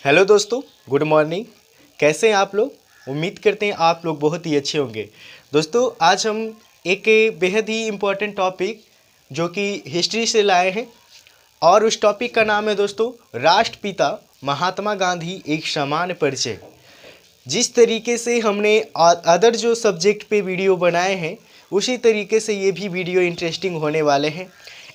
Hello दोस्तों, good morning. कैसे हैं आप लोग? उम्मीद करते हैं आप लोग बहुत ही अच्छे होंगे। दोस्तों, आज हम एक बेहद ही इम्पोर्टेंट टॉपिक जो कि हिस्ट्री से लाए हैं और उस टॉपिक का नाम है दोस्तों राष्ट्रपिता महात्मा गांधी एक सामान्य परिचय। जिस तरीके से हमने अदर जो सब्जेक्ट पे वीडियो बनाए हैं उसी तरीके से ये भी वीडियो इंटरेस्टिंग होने वाले हैं।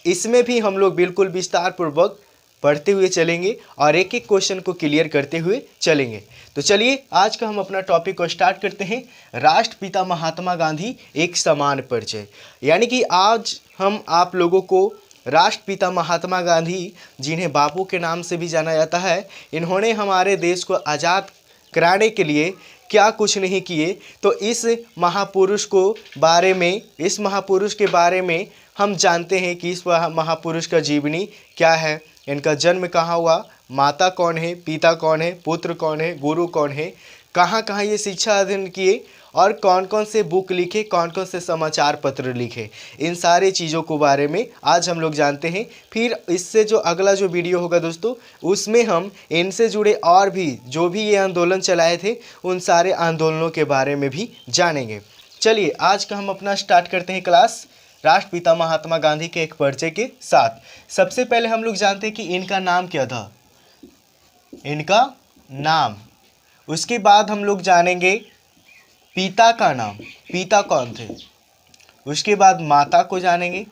इसमें भी हम लोग बिल्कुल विस्तार पूर्वक पढ़ते हुए चलेंगे और एक एक क्वेश्चन को क्लियर करते हुए चलेंगे। तो चलिए आज का हम अपना टॉपिक को स्टार्ट करते हैं। राष्ट्रपिता महात्मा गांधी एक समान परिचय, यानी कि आज हम आप लोगों को राष्ट्रपिता महात्मा गांधी, जिन्हें बापू के नाम से भी जाना जाता है, इन्होंने हमारे देश को आज़ाद कराने के लिए क्या कुछ नहीं किए। तो इस महापुरुष के बारे में हम जानते हैं कि इस महापुरुष का जीवनी क्या है, इनका जन्म कहाँ हुआ, माता कौन है, पिता कौन है, पुत्र कौन है, गुरु कौन है, कहाँ कहाँ ये शिक्षा अध्ययन किए और कौन कौन से बुक लिखे, कौन कौन से समाचार पत्र लिखे, इन सारे चीज़ों के बारे में आज हम लोग जानते हैं। फिर इससे जो अगला जो वीडियो होगा दोस्तों, उसमें हम इनसे जुड़े और भी जो भी ये आंदोलन चलाए थे उन सारे आंदोलनों के बारे में भी जानेंगे। चलिए आज का हम अपना स्टार्ट करते हैं क्लास राष्ट्रपिता महात्मा गांधी के एक परिचय के साथ। सबसे पहले हम लोग जानते हैं कि इनका नाम क्या था, इनका नाम। उसके बाद हम लोग जानेंगे पिता का नाम, पिता कौन थे। उसके बाद माता को जानेंगे,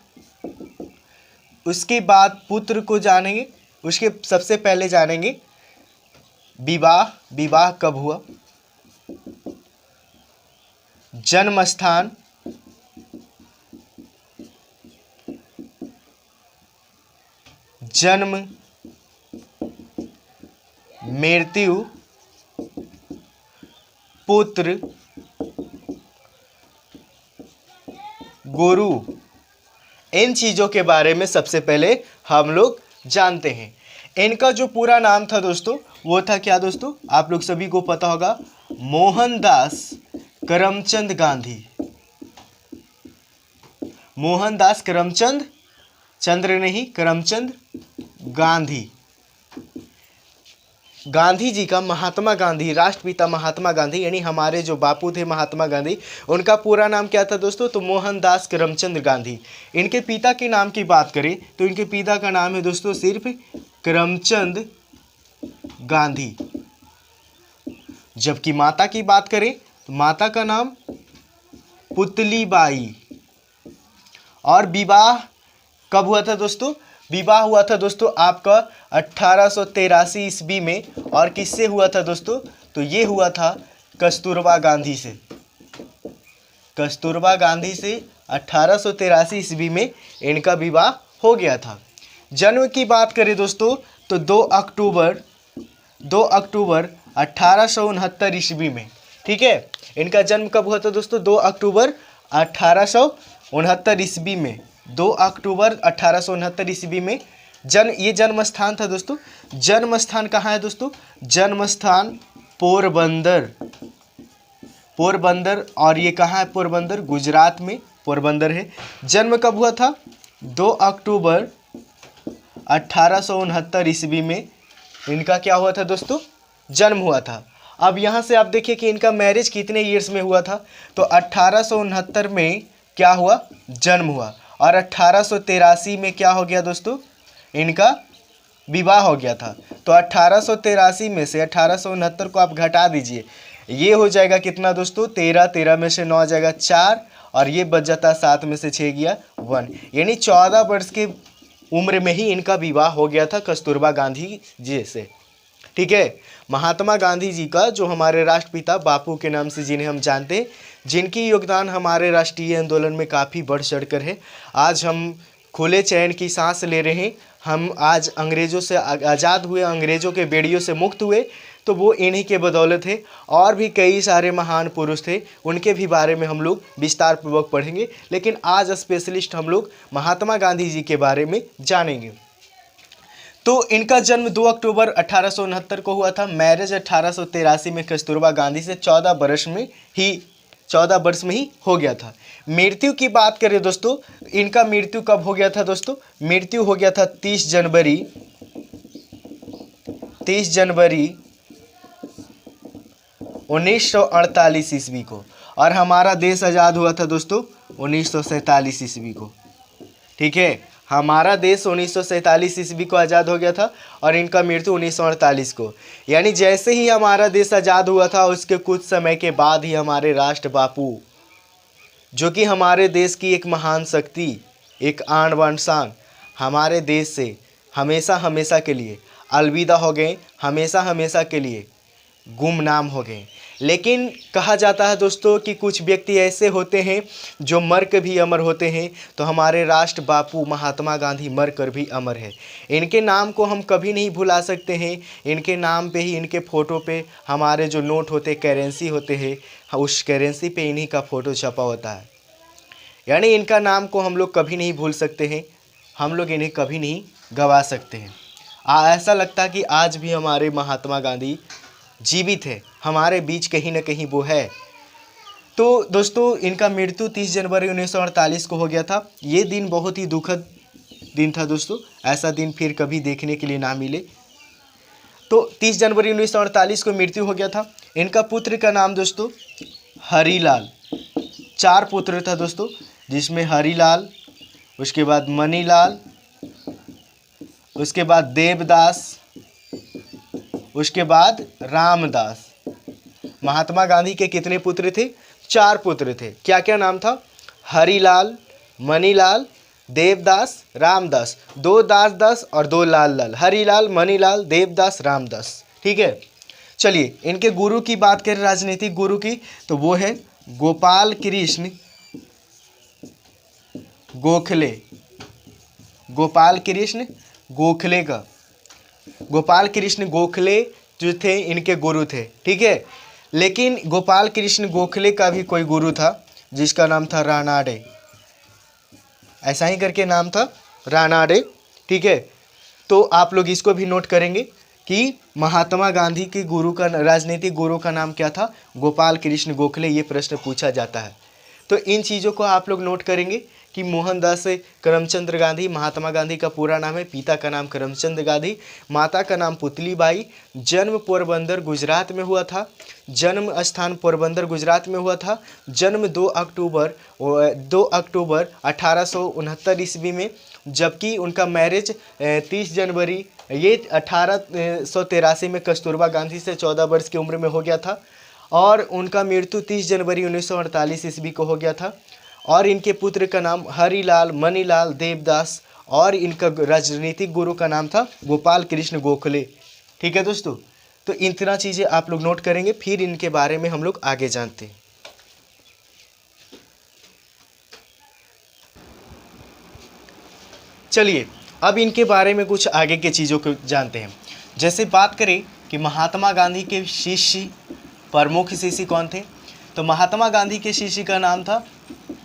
उसके बाद पुत्र को जानेंगे, उसके सबसे पहले जानेंगे विवाह, विवाह कब हुआ, जन्म स्थान, जन्म, मृत्यु, पुत्र, गुरु, इन चीज़ों के बारे में सबसे पहले हम लोग जानते हैं। इनका जो पूरा नाम था दोस्तों वो था क्या दोस्तों, आप लोग सभी को पता होगा, मोहनदास करमचंद गांधी। मोहनदास करमचंद, चंद्र नहीं, करमचंद गांधी। गांधी जी का, महात्मा गांधी, राष्ट्रपिता महात्मा गांधी यानी हमारे जो बापू थे महात्मा गांधी, उनका पूरा नाम क्या था दोस्तों, तो मोहनदास करमचंद गांधी। इनके पिता के नाम की बात करें तो इनके पिता का नाम है दोस्तों सिर्फ करमचंद गांधी। जबकि माता की बात करें तो माता का नाम पुतलीबाई। और विवाह कब हुआ था दोस्तों, विवाह हुआ था दोस्तों आपका 1883 ईस्वी में। और किससे हुआ था दोस्तों, तो ये हुआ था कस्तूरबा गांधी से। कस्तूरबा गांधी से 1883 ईस्वी में इनका विवाह हो गया था। जन्म की बात करें दोस्तों तो 2 अक्टूबर 1869 ईस्वी में। ठीक है, इनका जन्म कब हुआ था दोस्तों, 2 अक्टूबर 1869 ईस्वी में। 2 अक्टूबर 1869 ईस्वी में ये जन्म स्थान था दोस्तों। जन्म स्थान कहाँ है दोस्तों, जन्म स्थान पोरबंदर। पोरबंदर, और ये कहाँ है पोरबंदर, गुजरात में पोरबंदर है। जन्म कब हुआ था, 2 अक्टूबर 1869 ईस्वी में इनका क्या हुआ था दोस्तों, जन्म हुआ था। अब यहाँ से आप देखिए कि इनका मैरिज कितने ईयर्स में हुआ था, तो 1869 में क्या हुआ, जन्म हुआ। और 1883 में क्या हो गया दोस्तों, इनका विवाह हो गया था। तो 1883 में से 1869 को आप घटा दीजिए, ये हो जाएगा कितना दोस्तों, 13 में से 9 आ जाएगा 4, और ये बच जाता 7 में से 6 गया 1, यानी 14 वर्ष के उम्र में ही इनका विवाह हो गया था कस्तूरबा गांधी जी से। ठीक है, महात्मा गांधी जी का जो हमारे राष्ट्रपिता बापू के नाम से जिन्हें हम जानते हैं, जिनकी योगदान हमारे राष्ट्रीय आंदोलन में काफ़ी बढ़ चढ़कर है। आज हम खुले चैन की सांस ले रहे हैं, हम आज अंग्रेज़ों से आज़ाद हुए, अंग्रेज़ों के बेड़ियों से मुक्त हुए, तो वो इन्हीं के बदौलत है। और भी कई सारे महान पुरुष थे, उनके भी बारे में हम लोग विस्तार पूर्वक पढ़ेंगे, लेकिन आज स्पेशलिस्ट हम लोग महात्मा गांधी जी के बारे में जानेंगे। तो इनका जन्म 2 अक्टूबर 1869 को हुआ था। मैरिज 1883 में कस्तूरबा गांधी से 14 वर्ष में ही हो गया था। मृत्यु की बात करें दोस्तों, इनका मृत्यु कब हो गया था दोस्तों, मृत्यु हो गया था 30 जनवरी 1948 ईस्वी को, और हमारा देश आज़ाद हुआ था दोस्तों 1947 ईस्वी को। ठीक है, हमारा देश 1947 ईस्वी को आज़ाद हो गया था और इनका मृत्यु 1948 को। यानी जैसे ही हमारा देश आज़ाद हुआ था उसके कुछ समय के बाद ही हमारे राष्ट्र बापू, जो कि हमारे देश की एक महान शक्ति, एक आन बान शान, हमारे देश से हमेशा हमेशा के लिए अलविदा हो गए, हमेशा हमेशा के लिए गुमनाम हो गए। लेकिन कहा जाता है दोस्तों कि कुछ व्यक्ति ऐसे होते हैं जो मर कर भी अमर होते हैं, तो हमारे राष्ट्र बापू महात्मा गांधी मर कर भी अमर है। इनके नाम को हम कभी नहीं भुला सकते हैं। इनके नाम पे ही, इनके फ़ोटो पे हमारे जो नोट होते, करेंसी होते हैं, उस करेंसी पे इन्हीं का फ़ोटो छपा होता है। यानी इनका नाम को हम लोग कभी नहीं भूल सकते हैं, हम लोग इन्हें कभी नहीं गवा सकते हैं। ऐसा लगता है कि आज भी हमारे महात्मा गांधी जीवित है, हमारे बीच कहीं ना कहीं वो है। तो दोस्तों इनका मृत्यु 30 जनवरी 1948 को हो गया था। ये दिन बहुत ही दुखद दिन था दोस्तों, ऐसा दिन फिर कभी देखने के लिए ना मिले। तो 30 जनवरी 1948 को मृत्यु हो गया था। इनका पुत्र का नाम दोस्तों हरीलाल, 4 पुत्र था दोस्तों, जिसमें हरीलाल, उसके बाद मनीलाल, उसके बाद देवदास, उसके बाद रामदास। महात्मा गांधी के कितने पुत्र थे? 4 पुत्र थे। क्या क्या नाम था? हरीलाल, मनीलाल, देवदास, रामदास। 2 दास दास और 2 लाल लाल। हरीलाल, मनीलाल, देवदास, रामदास। ठीक है, चलिए इनके गुरु की बात करें, राजनीतिक गुरु की, तो वो है गोपाल कृष्ण गोखले। गोपाल कृष्ण गोखले का, गोपाल कृष्ण गोखले जो थे इनके गुरु थे। ठीक है, लेकिन गोपाल कृष्ण गोखले का भी कोई गुरु था जिसका नाम था रानाडे, ऐसा ही करके नाम था, रानाडे। ठीक है, तो आप लोग इसको भी नोट करेंगे कि महात्मा गांधी के गुरु का, राजनीतिक गुरु का नाम क्या था? गोपाल कृष्ण गोखले। ये प्रश्न पूछा जाता है, तो इन चीज़ों को आप लोग नोट करेंगे कि मोहनदास करमचंद गांधी, महात्मा गांधी का पूरा नाम है। पिता का नाम करमचंद गांधी, माता का नाम पुतलीबाई। जन्म पोरबंदर गुजरात में हुआ था, जन्म स्थान पोरबंदर गुजरात में हुआ था। जन्म 2 अक्टूबर 1869 ईस्वी में, जबकि उनका मैरिज 30 जनवरी ये 1883 में कस्तूरबा गांधी से 14 वर्ष की उम्र में हो गया था। और उनका मृत्यु 30 जनवरी 1948 ईस्वी को हो गया था। और इनके पुत्र का नाम हरीलाल, मनीलाल, देवदास, और इनका राजनीतिक गुरु का नाम था गोपाल कृष्ण गोखले। ठीक है दोस्तों, तो इतना चीज़ें आप लोग नोट करेंगे, फिर इनके बारे में हम लोग आगे जानते हैं। चलिए अब इनके बारे में कुछ आगे के चीज़ों को जानते हैं। जैसे बात करें कि महात्मा गांधी के शिष्य, प्रमुख शिष्य कौन थे, तो महात्मा गांधी के शिष्य का नाम था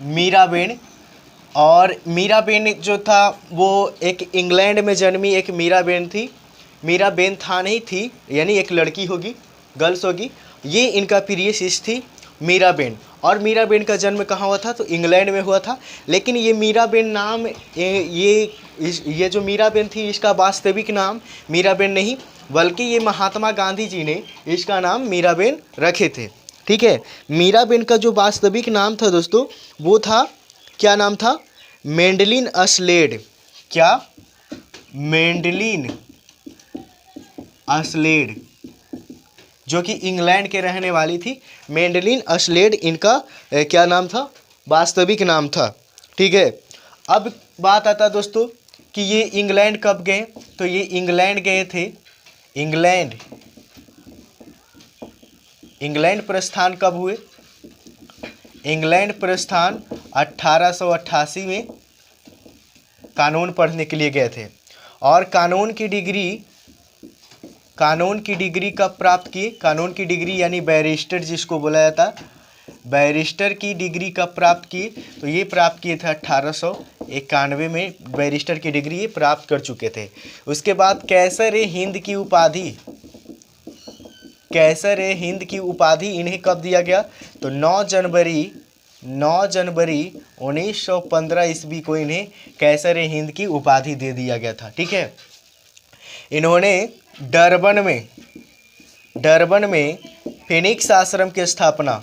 मीराबेन। और मीराबेन जो था वो एक इंग्लैंड में जन्मी एक मीराबेन थी। मीराबेन था नहीं थी, यानी एक लड़की होगी, गर्ल्स होगी। ये इनका प्रिय शिष्य थी मीराबेन। और मीराबेन का जन्म कहाँ हुआ था? तो इंग्लैंड में हुआ था। लेकिन ये मीराबेन नाम, ये जो मीराबेन थी इसका वास्तविक नाम मीराबेन नहीं, बल्कि ये महात्मा गांधी जी ने इसका नाम मीराबेन रखे थे। ठीक है, मीराबेन का जो वास्तविक नाम था दोस्तों वो था, क्या नाम था? मेंडलिन अस्लेड। क्या? मेंडलिन अस्लेड, जो कि इंग्लैंड के रहने वाली थी। मेंडलिन अस्लेड इनका क्या नाम था? वास्तविक नाम था। ठीक है, अब बात आता दोस्तों कि ये इंग्लैंड कब गए, तो ये इंग्लैंड गए थे। इंग्लैंड प्रस्थान कब हुए? इंग्लैंड प्रस्थान 1888 में कानून पढ़ने के लिए गए थे। और कानून की डिग्री कब प्राप्त की? कानून की डिग्री यानी बैरिस्टर जिसको बोला जाता, बैरिस्टर की डिग्री कब प्राप्त की? तो ये प्राप्त किए थे 1891 में बैरिस्टर की डिग्री ये प्राप्त कर चुके थे। उसके बाद कैसर ए हिंद की उपाधि इन्हें कब दिया गया? तो 9 जनवरी 1915 ईस्वी को इन्हें कैसर ए हिंद की उपाधि दे दिया गया था। ठीक है, इन्होंने डरबन में फिनिक्स आश्रम की स्थापना,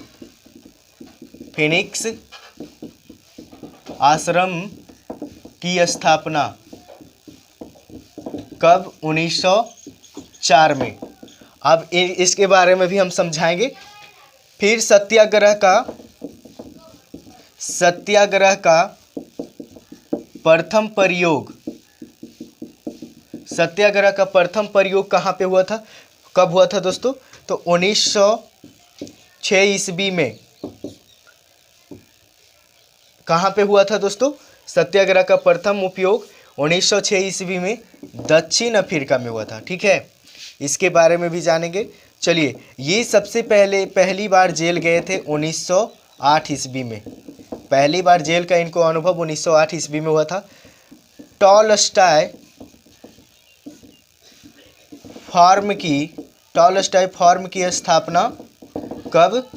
फिनिक्स आश्रम की स्थापना कब? 1904 में। अब इसके बारे में भी हम समझाएंगे। फिर सत्याग्रह का प्रथम प्रयोग, सत्याग्रह का प्रथम प्रयोग कहाँ पे हुआ था, कब हुआ था दोस्तों? तो 1906 ईस्वी में। कहाँ पे हुआ था दोस्तों सत्याग्रह का प्रथम उपयोग? 1906 ईस्वी में दक्षिण अफ्रीका में हुआ था। ठीक है, इसके बारे में भी जानेंगे। चलिए, ये सबसे पहली बार जेल गए थे 1908 ईस्वी में। पहली बार जेल का इनको अनुभव 1908 ईस्वी में हुआ था। टॉलस्टॉय फार्म की स्थापना कब?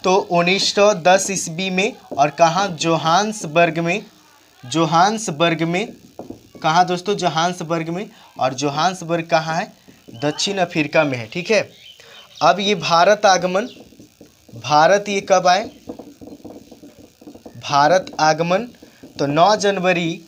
तो 1910 ईस्वी में। और कहाँ? जोहान्सबर्ग में। कहाँ दोस्तों? जोहान्सबर्ग में। और जोहान्सबर्ग कहाँ है? दक्षिण अफ्रीका में है। ठीक है, अब ये भारत ये कब आए? भारत आगमन तो 9 जनवरी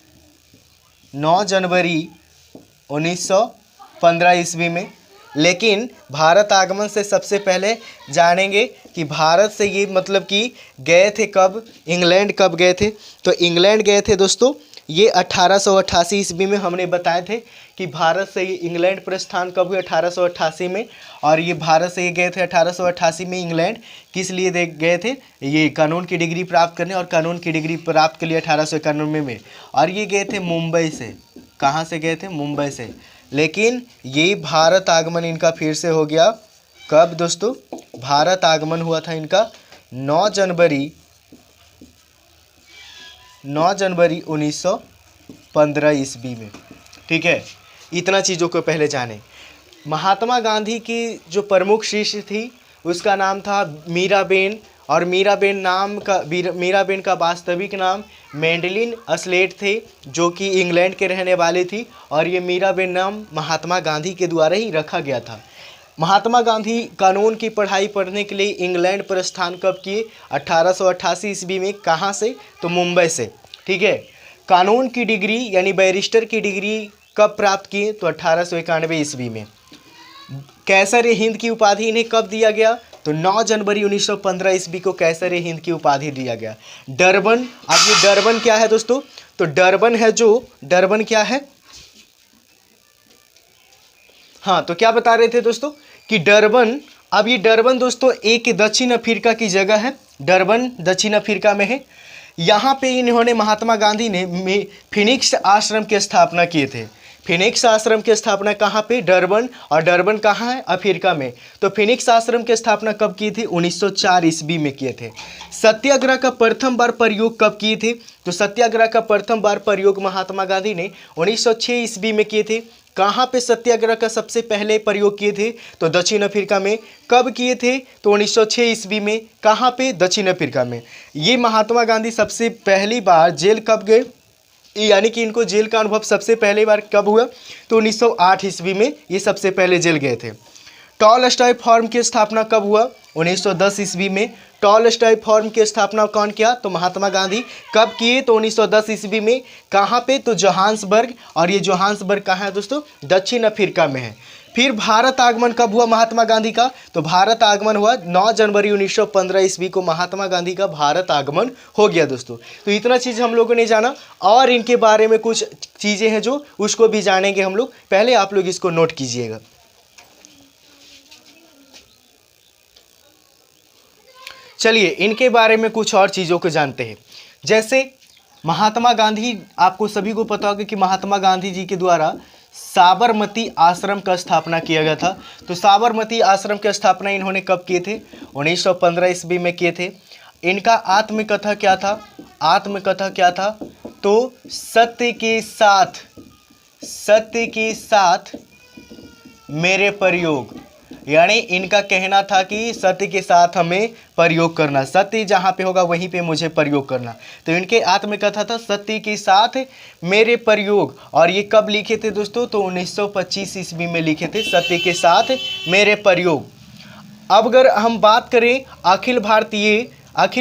1915 ईस्वी में। लेकिन भारत आगमन से सबसे पहले जानेंगे कि भारत से ये मतलब कि गए थे कब? इंग्लैंड कब गए थे? तो इंग्लैंड गए थे दोस्तों ये 1888 ईस्वी में। हमने बताए थे कि भारत से ये इंग्लैंड प्रस्थान कब हुए? 1888 में। और ये भारत से ये गए थे 1888 में इंग्लैंड। किस लिए गए थे? ये कानून की डिग्री प्राप्त करने, और कानून की डिग्री प्राप्त के लिए 1891 में। और ये गए थे मुंबई से। कहाँ से गए थे? मुंबई से। लेकिन ये भारत आगमन इनका फिर से हो गया कब दोस्तों? भारत आगमन हुआ था इनका 9 जनवरी 1915 ईस्वी में। ठीक है, इतना चीज़ों को पहले जाने। महात्मा गांधी की जो प्रमुख शिष्य थी उसका नाम था मीराबेन। और मीराबेन का वास्तविक नाम मैंडलिन अस्लेट थे, जो कि इंग्लैंड के रहने वाली थी। और ये मीराबेन नाम महात्मा गांधी के द्वारा ही रखा गया था। महात्मा गांधी कानून की पढ़ाई पढ़ने के लिए इंग्लैंड प्रस्थान कब किए? 1888 ईस्वी में। कहाँ से? तो मुंबई से। ठीक है, कानून की डिग्री यानी बैरिस्टर की डिग्री कब प्राप्त किए? तो 1891 ईस्वी में। कैसर हिंद की उपाधि इन्हें कब दिया गया? तो 9 जनवरी 1915 ईस्वी को कैसर हिंद की उपाधि दिया गया। डरबन, अब ये डरबन क्या है दोस्तों? तो डरबन क्या है? हाँ, तो क्या बता रहे थे दोस्तों कि डरबन, अब ये डरबन दोस्तों एक दक्षिण अफ्रीका की जगह है। डरबन दक्षिण अफ्रीका में है। यहाँ पे इन्होंने महात्मा गांधी ने फिनिक्स आश्रम की स्थापना किए थे। फिनिक्स आश्रम की स्थापना कहाँ पे? डरबन। और डरबन कहाँ है? अफ्रीका में। तो फिनिक्स आश्रम की स्थापना कब की थी? 1904 ईस्वी में किए थे। सत्याग्रह का प्रथम बार प्रयोग कब किए थे? तो सत्याग्रह का प्रथम बार प्रयोग महात्मा गांधी ने 1906 ईस्वी में किए थे। कहाँ पे सत्याग्रह का सबसे पहले प्रयोग किए थे? तो दक्षिण अफ्रीका में। कब किए थे? तो 1906 ईस्वी में। कहाँ पे? दक्षिण अफ्रीका में। ये महात्मा गांधी सबसे पहली बार जेल कब गए, यानी कि इनको जेल का अनुभव सबसे पहली बार कब हुआ? तो 1908 ईस्वी में ये सबसे पहले जेल गए थे। टॉलस्टॉय फॉर्म की स्थापना कब हुआ? 1910 ईस्वी में। टॉलस्टॉय फॉर्म की स्थापना कौन किया? तो महात्मा गांधी। कब किए? तो 1910 ईस्वी में। कहाँ पे? तो जोहान्सबर्ग। और ये जोहान्सबर्ग कहाँ है दोस्तों? दक्षिण अफ्रीका में है। फिर भारत आगमन कब हुआ महात्मा गांधी का? तो भारत आगमन हुआ 9 जनवरी 1915 ईस्वी को। महात्मा गांधी का भारत आगमन हो गया दोस्तों। तो इतना चीज़ हम लोगों ने जाना, और इनके बारे में कुछ चीज़ें हैं जो उसको भी जानेंगे हम लोग। पहले आप लोग इसको नोट कीजिएगा। चलिए, इनके बारे में कुछ और चीज़ों को जानते हैं। जैसे महात्मा गांधी, आपको सभी को पता होगा कि महात्मा गांधी जी के द्वारा साबरमती आश्रम का स्थापना किया गया था। तो साबरमती आश्रम की स्थापना इन्होंने कब किए थे? 1915 ईस्वी में किए थे। इनका आत्मकथा क्या था? तो सत्य के साथ मेरे प्रयोग, यानी इनका कहना था कि सत्य के साथ हमें प्रयोग करना, सत्य जहाँ पे होगा वहीं पे मुझे प्रयोग करना। तो इनके आत्मकथा था सत्य के साथ मेरे प्रयोग। और ये कब लिखे थे दोस्तों? तो 1925 ईस्वी में लिखे थे, सत्य के साथ मेरे प्रयोग। अब अगर हम बात करें अखिल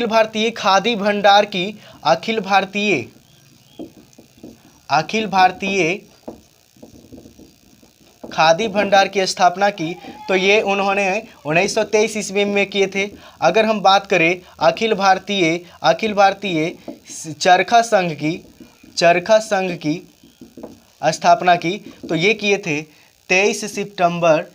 भारतीय खादी भंडार की, अखिल भारतीय खादी भंडार की स्थापना की, तो ये उन्होंने 1923 ईस्वी में किए थे। अगर हम बात करें अखिल भारतीय चरखा संघ की स्थापना की, तो ये किए थे 23 सितंबर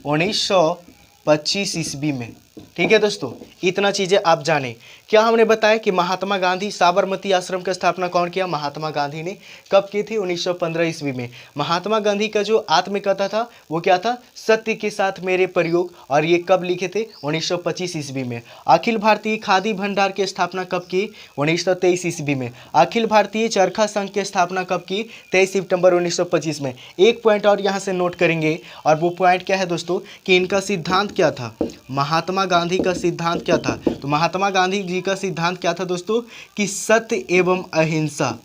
1925 ईस्वी में। ठीक है दोस्तों, इतना चीज़ें आप जानें। क्या हमने बताया कि महात्मा गांधी साबरमती आश्रम की स्थापना कौन किया? महात्मा गांधी ने। कब की थी? 1915 ईस्वी में। महात्मा गांधी का जो आत्मकथा था वो क्या था? सत्य के साथ मेरे प्रयोग, और ये कब लिखे थे? 1925 ईस्वी में। अखिल भारतीय खादी भंडार की स्थापना कब की? 1923 ईस्वी में। अखिल भारतीय चरखा संघ की स्थापना कब की? 23 सितंबर 1925 में। एक पॉइंट और यहाँ से नोट करेंगे, और वो पॉइंट क्या है दोस्तों कि इनका सिद्धांत क्या था? महात्मा गांधी का सिद्धांत क्या था? तो महात्मा गांधी जी का सिद्धांत क्या था दोस्तों कि सत्य एवं अहिंसा,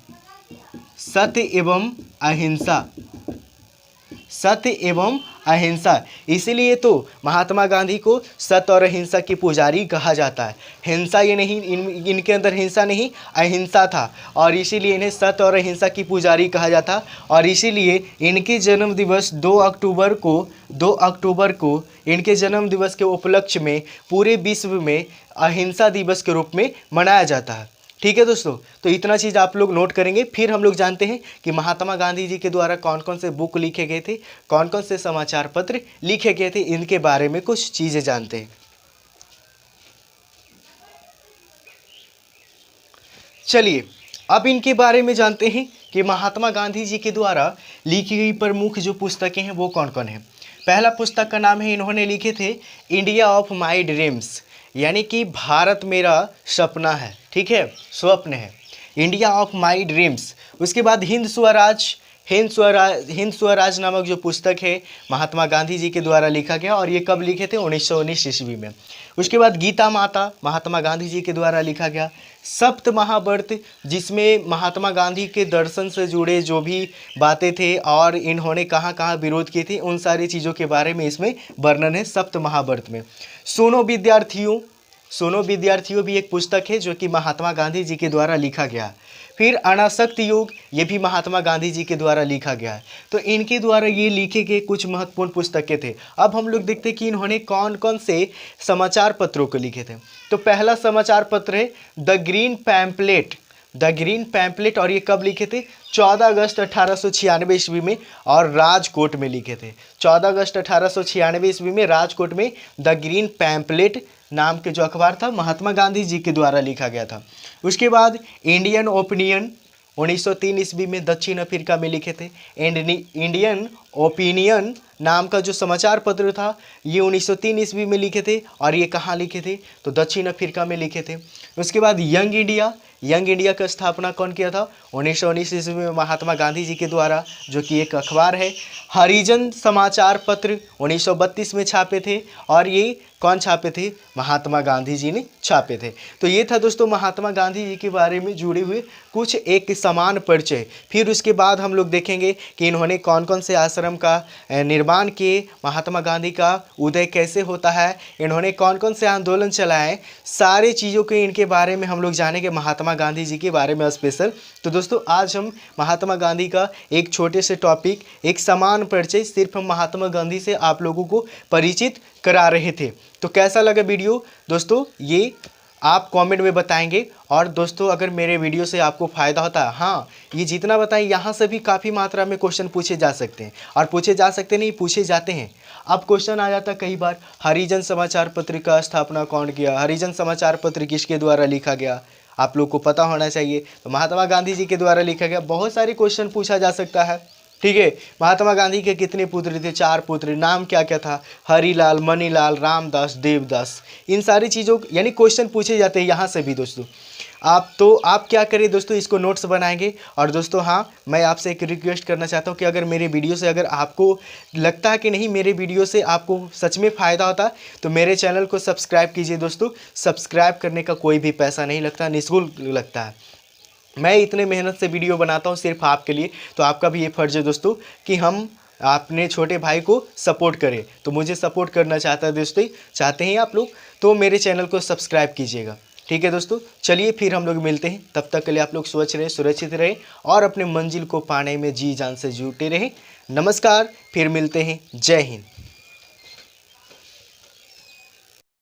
इसीलिए तो महात्मा गांधी को सत्य और अहिंसा की पुजारी कहा जाता है। हिंसा ये नहीं, इनके अंदर हिंसा नहीं, अहिंसा था, और इसीलिए इन्हें सत्य और अहिंसा की पुजारी कहा जाता। और इसीलिए इनके जन्म दिवस 2 अक्टूबर को इनके जन्म दिवस के उपलक्ष्य में पूरे विश्व में अहिंसा दिवस के रूप में मनाया जाता है। ठीक है दोस्तों, तो इतना चीज़ आप लोग नोट करेंगे। फिर हम लोग जानते हैं कि महात्मा गांधी जी के द्वारा कौन कौन से बुक लिखे गए थे, कौन कौन से समाचार पत्र लिखे गए थे, इनके बारे में कुछ चीज़ें जानते हैं। चलिए अब इनके बारे में जानते हैं कि महात्मा गांधी जी के द्वारा लिखी गई प्रमुख जो पुस्तकें हैं वो कौन कौन है। पहला पुस्तक का नाम है, इन्होंने लिखे थे इंडिया ऑफ माई ड्रीम्स, यानी कि भारत मेरा सपना है। ठीक है, स्वप्न है, इंडिया ऑफ माई ड्रीम्स। उसके बाद हिंद स्वराज नामक जो पुस्तक है महात्मा गांधी जी के द्वारा लिखा गया, और ये कब लिखे थे? 1919 ईस्वी में। उसके बाद गीता माता महात्मा गांधी जी के द्वारा लिखा गया। सप्त महाव्रत, जिसमें महात्मा गांधी के दर्शन से जुड़े जो भी बातें थे और इन्होंने कहाँ कहाँ विरोध किए थे, उन सारी चीज़ों के बारे में इसमें वर्णन है सप्त महाव्रत में। सुनो विद्यार्थियों भी एक पुस्तक है जो कि महात्मा गांधी जी के द्वारा लिखा गया। फिर अनासक्त योग, ये भी महात्मा गांधी जी के द्वारा लिखा गया है। तो इनके द्वारा ये लिखे गए कुछ महत्वपूर्ण पुस्तकें थे। अब हम लोग देखते हैं कि इन्होंने कौन कौन से समाचार पत्रों को लिखे थे। तो पहला समाचार पत्र है द ग्रीन पैम्पलेट, और ये कब लिखे थे? 14 अगस्त 1896 ईस्वी में, और राजकोट में लिखे थे। 14 अगस्त 1896 ईस्वी में राजकोट में द ग्रीन पैम्पलेट नाम के जो अखबार था महात्मा गांधी जी के द्वारा लिखा गया था। उसके बाद इंडियन ओपिनियन 1903 ईस्वी में दक्षिण अफ्रीका में लिखे थे। इंडियन ओपिनियन नाम का जो समाचार पत्र था ये 1903 ईस्वी में लिखे थे, और ये कहाँ लिखे थे? तो दक्षिण अफ्रीका में लिखे थे। उसके बाद यंग इंडिया का स्थापना कौन किया था? 1919 ईस्वी में महात्मा गांधी जी के द्वारा, जो कि एक अखबार है। हरिजन समाचार पत्र 1932 में छापे थे, और ये कौन छापे थे? महात्मा गांधी जी ने छापे थे। तो ये था दोस्तों महात्मा गांधी जी के बारे में जुड़े हुए कुछ एक समान परिचय। फिर उसके बाद हम लोग देखेंगे कि इन्होंने कौन कौन से आश्रम का निर्माण किए, महात्मा गांधी का उदय कैसे होता है, इन्होंने कौन कौन से आंदोलन चलाए, सारे चीज़ों के इनके बारे में हम लोग जानेंगे, महात्मा गांधी जी के बारे में स्पेशल। तो दोस्तों आज हम महात्मा गांधी का एक छोटे से टॉपिक, एक समान परिचय, सिर्फ हम महात्मा गांधी से आप लोगों को परिचित करा रहे थे। तो कैसा लगा वीडियो दोस्तों, ये आप कमेंट में बताएंगे। और दोस्तों अगर मेरे वीडियो से आपको फ़ायदा होता है, हाँ ये जितना बताएं यहाँ से भी काफ़ी मात्रा में क्वेश्चन पूछे जा सकते हैं, और पूछे जा सकते नहीं, पूछे जाते हैं। अब क्वेश्चन आ जाता कई बार, हरिजन समाचार पत्र का स्थापना कौन किया, हरिजन समाचार पत्र किसके द्वारा लिखा गया, आप लोग को पता होना चाहिए। तो महात्मा गांधी जी के द्वारा लिखा गया। बहुत सारे क्वेश्चन पूछा जा सकता है। ठीक है, महात्मा गांधी के कितने पुत्र थे? 4 पुत्र। नाम क्या क्या था? हरिलाल, मनीलाल, रामदास, देवदास। इन सारी चीज़ों यानी क्वेश्चन पूछे जाते हैं यहाँ से भी दोस्तों। आप क्या करें दोस्तों, इसको नोट्स बनाएंगे। और दोस्तों हाँ, मैं आपसे एक रिक्वेस्ट करना चाहता हूँ कि अगर मेरे वीडियो से अगर आपको लगता है कि नहीं मेरे वीडियो से आपको सच में फ़ायदा होता है, तो मेरे चैनल को सब्सक्राइब कीजिए दोस्तों। सब्सक्राइब करने का कोई भी पैसा नहीं लगता, निःशुल्क लगता है। मैं इतने मेहनत से वीडियो बनाता हूँ सिर्फ आपके लिए, तो आपका भी ये फ़र्ज़ है दोस्तों कि हम अपने छोटे भाई को सपोर्ट करें। तो मुझे सपोर्ट करना चाहते हैं आप लोग, तो मेरे चैनल को सब्सक्राइब कीजिएगा। ठीक है दोस्तों, चलिए फिर हम लोग मिलते हैं। तब तक के लिए आप लोग स्वच्छ रहें, सुरक्षित रहें और अपने मंजिल को पाने में जी जान से जुटे रहें। नमस्कार, फिर मिलते हैं। जय हिंद।